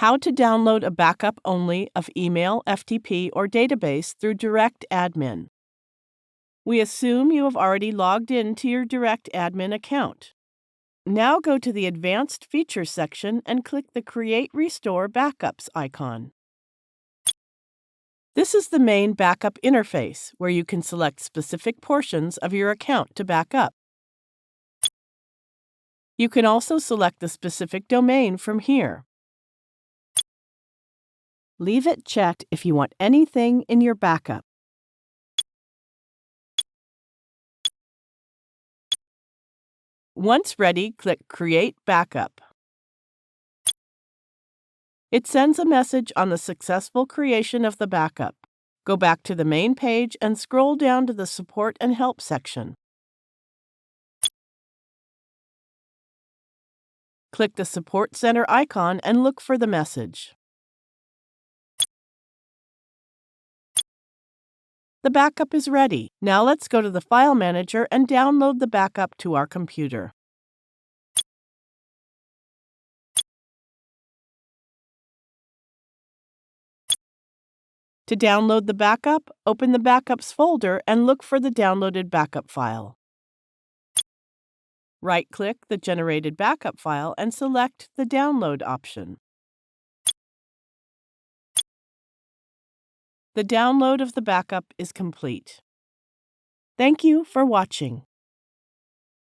How to download a backup only of email, FTP, or database through DirectAdmin. We assume you have already logged in to your DirectAdmin account. Now go to the Advanced Features section and click the Create Restore Backups icon. This is the main backup interface, where you can select specific portions of your account to back up. You can also select the specific domain from here. Leave it checked if you want anything in your backup. Once ready, click Create Backup. It sends a message on the successful creation of the backup. Go back to the main page and scroll down to the Support and Help section. Click the Support Center icon and look for the message. The backup is ready. Now let's go to the File Manager and download the backup to our computer. To download the backup, open the Backups folder and look for the downloaded backup file. Right-click the generated backup file and select the Download option. The download of the backup is complete. Thank you for watching.